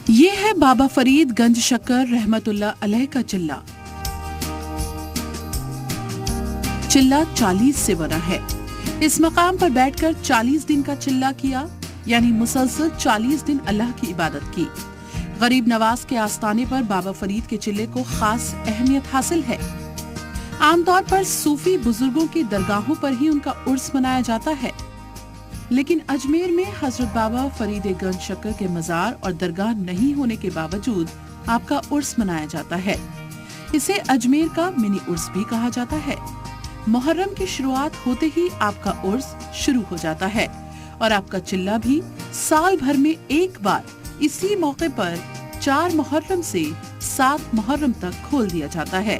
ये है बाबा फरीद गंज शक्कर रहमतुल्लाह अलैह का चिल्ला। चिल्ला 40 से बना है। इस मकाम पर बैठकर 40 दिन का चिल्ला किया, यानी मुसलसल 40 दिन अल्लाह की इबादत की। गरीब नवाज के आस्थाने पर बाबा फरीद के चिल्ले को खास अहमियत हासिल है। आमतौर पर सूफी बुजुर्गों की दरगाहों पर ही उनका उर्स मनाया जाता है, लेकिन अजमेर में हजरत बाबा फरीद गंज शक्कर के मजार और दरगाह नहीं होने के बावजूद आपका उर्स मनाया जाता है। इसे अजमेर का मिनी उर्स भी कहा जाता है। मुहर्रम की शुरुआत होते ही आपका उर्स शुरू हो जाता है और आपका चिल्ला भी साल भर में एक बार इसी मौके पर 4 मुहर्रम से 7 मुहर्रम तक खोल दिया जाता है।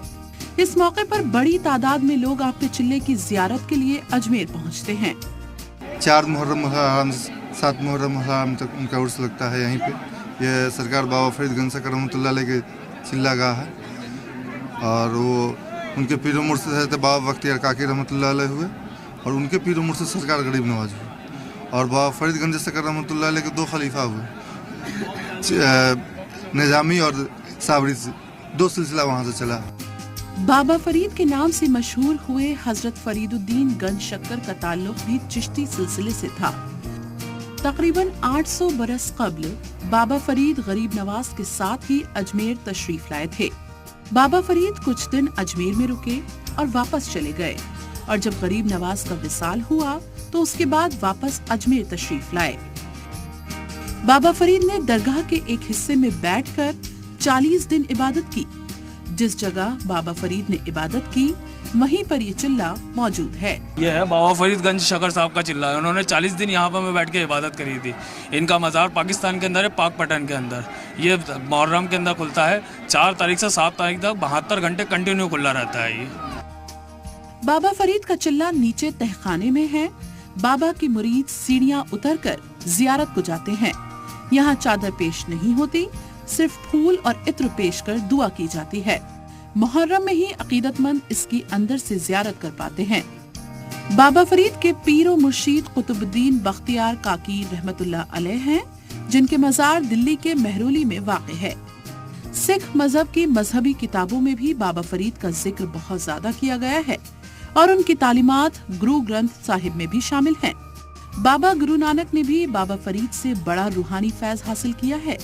इस मौके पर बड़ी तादाद में लोग आपके चिल्ले की जियारत के लिए अजमेर पहुंचते हैं। 4 मुहर्रम 7 मुहर्रम तक उनका उर्स लगता है यहीं पे। ये सरकार बाबा फरीद गंज शक्कर रहमतुल्लाह अलैह के चिल्ला गाह है और वो उनके पीर उमर से थे बाबा बख्तियार काकी रहमतुल्लाह अलैह हुए और उनके पीर उमर से सरकार गरीब नवाज हुए और बाबा फरीद गंज शक्कर रहमतुल्लाह अलैह के 2 खलीफा हुए, निजामी और साबरी से 2 सिलसिला वहाँ से चला। बाबा फरीद के नाम से मशहूर हुए हजरत फरीदुद्दीन गंज शक्कर का ताल्लुक भी चिश्ती सिलसिले से था। तकरीबन 800 बरस कब्ल बाबा फरीद गरीब नवाज के साथ ही अजमेर तशरीफ लाए थे। बाबा फरीद कुछ दिन अजमेर में रुके और वापस चले गए और जब गरीब नवाज का विसाल हुआ तो उसके बाद वापस अजमेर तशरीफ लाए। बाबा फरीद ने दरगाह के एक हिस्से में बैठकर 40 दिन इबादत की। जिस जगह बाबा फरीद ने इबादत की वहीं पर ये चिल्ला मौजूद है। ये है बाबा फरीद गंज शक्कर साहब का चिल्ला है। उन्होंने 40 दिन यहाँ पर बैठ के इबादत करी थी। इनका मज़ार पाकिस्तान के अंदर है, पाक पटन के अंदर। ये मुहर्रम के अंदर खुलता है। 4 तारीख से 7 तारीख तक 72 घंटे कंटिन्यू खुला रहता है। ये बाबा फरीद का चिल्ला नीचे तहखाने में है। बाबा की मुरीद सीढ़ियाँ उतरकर जियारत को जाते हैं। यहाँ चादर पेश नहीं होती, सिर्फ फूल और इत्र पेश कर दुआ की जाती है। मुहर्रम में ही अकीदतमंद इसकी अंदर से जियारत कर पाते हैं। बाबा फरीद के पीरो मुर्शीद कुतुबुद्दीन बख्तियार काकी रहमतुल्लाह अलैह हैं, जिनके मजार दिल्ली के महरोली में वाक़ है। सिख मजहब की मजहबी किताबों में भी बाबा फरीद का जिक्र बहुत ज्यादा किया गया है और उनकी तालीमात गुरु ग्रंथ साहिब में भी शामिल हैं। बाबा गुरु नानक ने भी बाबा फरीद से बड़ा रूहानी फैज हासिल किया है।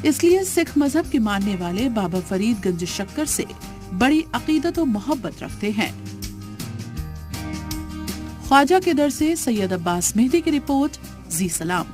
इसलिए सिख मजहब के मानने वाले बाबा फरीद गंज शक्कर से बड़ी अकीदत और मोहब्बत रखते हैं। ख्वाजा के दर से सैयद अब्बास मेहदी की रिपोर्ट, जी सलाम।